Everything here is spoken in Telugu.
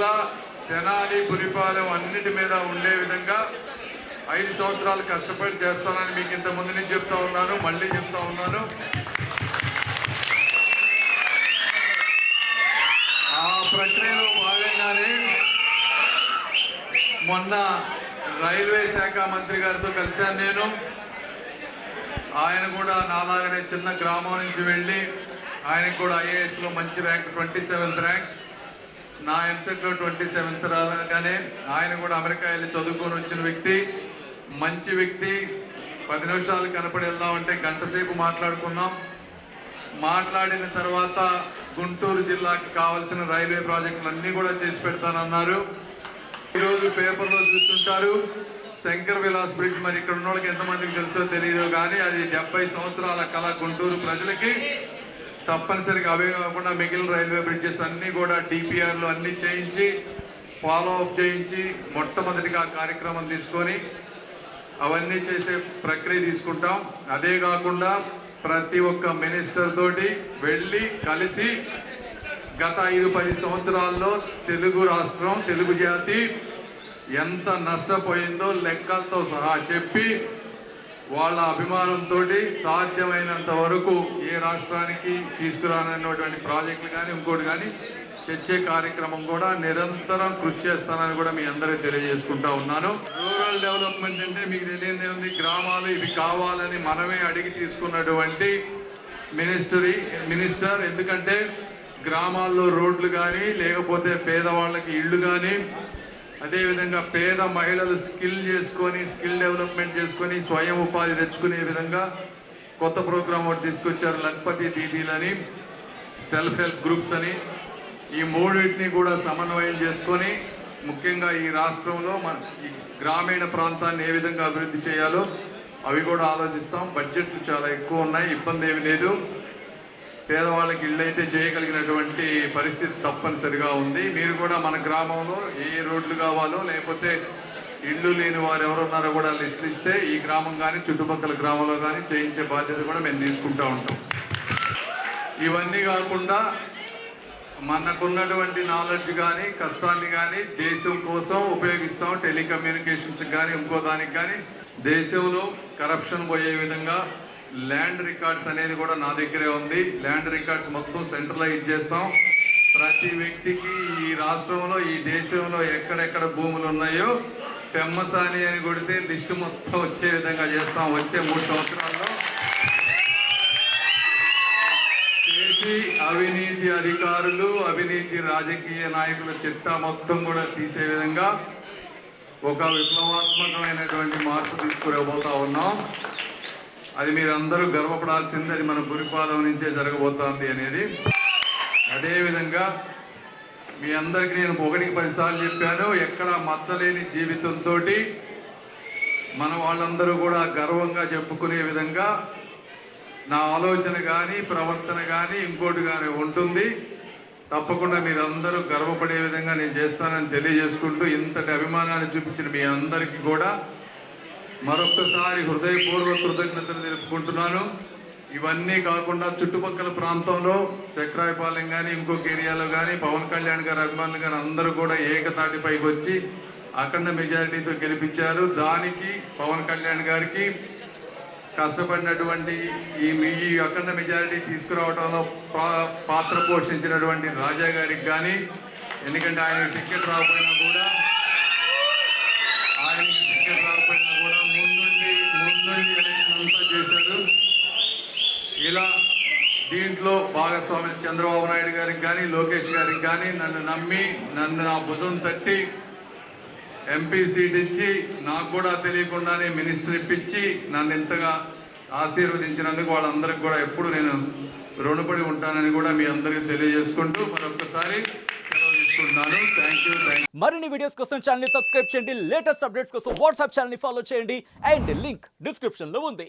జిల్లా తెనాలి పులిపాలెం అన్నిటి మీద ఉండే విధంగా 5 సంవత్సరాలు కష్టపడి చేస్తానని మీకు ఇంత ముందు నుంచి చెప్తా ఉన్నాను, మళ్ళీ చెప్తా ఉన్నాను. ఆ ప్రక్రియలో భాగంగానే మొన్న రైల్వే శాఖ మంత్రి గారితో కలిశాను నేను. ఆయన కూడా నాలాగనే చిన్న గ్రామం నుంచి వెళ్ళి ఆయనకు కూడా ఐఏఎస్లో మంచి ర్యాంక్ 27th ర్యాంక్, నా ఎంసెట్లో 27th రాగానే ఆయన కూడా అమెరికా వెళ్ళి చదువుకొని వచ్చిన వ్యక్తి, మంచి వ్యక్తి. 10 నిమిషాలు కనపడి వెళ్దామంటే గంట సేపు మాట్లాడుకున్నాం. మాట్లాడిన తర్వాత గుంటూరు జిల్లాకి కావాల్సిన రైల్వే ప్రాజెక్టులు అన్నీ కూడా చేసి పెడతానన్నారు. ఈరోజు పేపర్లో చూస్తుంటారు శంకర్ విలాస్ బ్రిడ్జ్. మరి ఇక్కడ ఉన్న వాళ్ళకి ఎంతమందికి తెలుసో తెలియదు కానీ అది 70 సంవత్సరాల కళ గుంటూరు ప్రజలకి. తప్పనిసరిగా అవే కాకుండా మిగిలిన రైల్వే బ్రిడ్జెస్ అన్నీ కూడా డిపిఆర్లు అన్నీ చేయించి ఫాలో అప్ చేయించి మొట్టమొదటిగా కార్యక్రమం తీసుకొని అవన్నీ చేసే ప్రక్రియ తీసుకుంటాం. అదే కాకుండా ప్రతి ఒక్క మినిస్టర్ తోటి వెళ్ళి కలిసి గత 5-10 సంవత్సరాల్లో తెలుగు రాష్ట్రం, తెలుగు జాతి ఎంత నష్టపోయిందో లెక్కలతో సహా చెప్పి వాళ్ళ అభిమానంతో సాధ్యమైనంత వరకు ఏ రాష్ట్రానికి తీసుకురానటువంటి ప్రాజెక్టులు కానీ ఇంకోటి కానీ తెచ్చే కార్యక్రమం కూడా నిరంతరం కృషి చేస్తానని కూడా మీ అందరికీ తెలియజేసుకుంటా ఉన్నాను. రూరల్ డెవలప్మెంట్ అంటే మీకు తెలియదే ఉంది, గ్రామాలు ఇవి కావాలని మనమే అడిగి తీసుకున్నటువంటి మినిస్టర్. ఎందుకంటే గ్రామాల్లో రోడ్లు కానీ లేకపోతే పేదవాళ్ళకి ఇళ్ళు కానీ, అదేవిధంగా పేద మహిళలు స్కిల్ డెవలప్మెంట్ చేసుకొని స్వయం ఉపాధి తెచ్చుకునే విధంగా కొత్త ప్రోగ్రాం ఒకటి తీసుకొచ్చారు, లక్పతి దీదీలని, సెల్ఫ్ హెల్ప్ గ్రూప్స్ అని. ఈ మూడింటిని కూడా సమన్వయం చేసుకొని ముఖ్యంగా ఈ రాష్ట్రంలో ఈ గ్రామీణ ప్రాంతాన్ని ఏ విధంగా అభివృద్ధి చేయాలో అవి కూడా ఆలోచిస్తాం. బడ్జెట్లు చాలా ఎక్కువ ఉన్నాయి, ఇబ్బంది ఏమి లేదు. పేదవాళ్ళకి ఇళ్ళు అయితే చేయగలిగినటువంటి పరిస్థితి తప్పనిసరిగా ఉంది. మీరు కూడా మన గ్రామంలో ఏ రోడ్లు కావాలో లేకపోతే ఇళ్ళు లేని వారు ఎవరున్నారో కూడా లిస్టులు ఇస్తే ఈ గ్రామం కానీ చుట్టుపక్కల గ్రామంలో కానీ చేయించే బాధ్యత కూడా మేము తీసుకుంటూ ఉంటాం. ఇవన్నీ కాకుండా మనకున్నటువంటి నాలెడ్జ్ కానీ కష్టాన్ని కానీ దేశం కోసం ఉపయోగిస్తాం. టెలికమ్యూనికేషన్స్ కానీ ఇంకో దానికి కానీ దేశంలో కరప్షన్ పోయే విధంగా ల్యాండ్ రికార్డ్స్ అనేది కూడా నా దగ్గరే ఉంది. ల్యాండ్ రికార్డ్స్ మొత్తం సెంట్రలైజ్ చేస్తాం. ప్రతి వ్యక్తికి ఈ రాష్ట్రంలో ఈ దేశంలో ఎక్కడెక్కడ భూములు ఉన్నాయో పెమ్మసాని అని కొడితే లిస్టు మొత్తం వచ్చే విధంగా చేస్తాం. వచ్చే 3 సంవత్సరాల్లో చేసి అవినీతి అధికారులు, అవినీతి రాజకీయ నాయకుల చిట్టా మొత్తం కూడా తీసే విధంగా ఒక విప్లవాత్మకమైనటువంటి మార్పు తీసుకురాబోతా ఉన్నాం. అది మీరందరూ గర్వపడాల్సింది. అది మన పులిపాలెం నుంచే జరగబోతోంది అనేది. అదేవిధంగా మీ అందరికీ నేను 1కి 10 సార్లు చెప్పాను, ఎక్కడ మచ్చలేని జీవితంతో మన వాళ్ళందరూ కూడా గర్వంగా చెప్పుకునే విధంగా నా ఆలోచన కానీ ప్రవర్తన కానీ ఇంకోటి కానీ ఉంటుంది. తప్పకుండా మీరందరూ గర్వపడే విధంగా నేను చేస్తానని తెలియజేసుకుంటూ ఇంతటి అభిమానాన్ని చూపించిన మీ అందరికీ కూడా మరొక్కసారి హృదయపూర్వక కృతజ్ఞతలు తెలుపుకుంటున్నాను. ఇవన్నీ కాకుండా చుట్టుపక్కల ప్రాంతంలో చక్రాయపాలెం కానీ ఇంకొక ఏరియాలో కానీ పవన్ కళ్యాణ్ గారి అభిమానులు కానీ అందరూ కూడా ఏకతాటిపైకి వచ్చి అఖండ మెజారిటీతో గెలిపించారు. దానికి పవన్ కళ్యాణ్ గారికి కష్టపడినటువంటి ఈ అఖండ మెజారిటీ తీసుకురావడంలో పాత్ర పోషించినటువంటి రాజా గారికి కానీ, ఎందుకంటే ఆయన టికెట్ రాకపోయినా కూడా ముందుండి ఎలక్షన్ అంతా చేశారు. ఇలా దీంట్లో భాగస్వామి చంద్రబాబు నాయుడు గారికి కానీ లోకేష్ గారికి కానీ నన్ను నమ్మి నన్ను నా భుజం తట్టి ఎంపీ సీట్ ఇచ్చి నాకు కూడా తెలియకుండానే మినిస్టర్ ఇప్పించి నన్ను ఇంతగా ఆశీర్వదించినందుకు వాళ్ళందరికీ కూడా ఎప్పుడు నేను రుణపడి ఉంటానని కూడా మీ అందరికీ తెలియజేసుకుంటూ మరొకసారి సెలవు తీసుకుంటున్నాను. Thank you. మరిన్ని వీడియోస్ కోసం ఛానల్ ని సబ్స్క్రైబ్ చేయండి. లేటెస్ట్ అప్డేట్స్ కోసం వాట్సాప్ ఛానల్ ని ఫాలో చేయండి. అండ్ లింక్ డిస్క్రిప్షన్ లో ఉంది.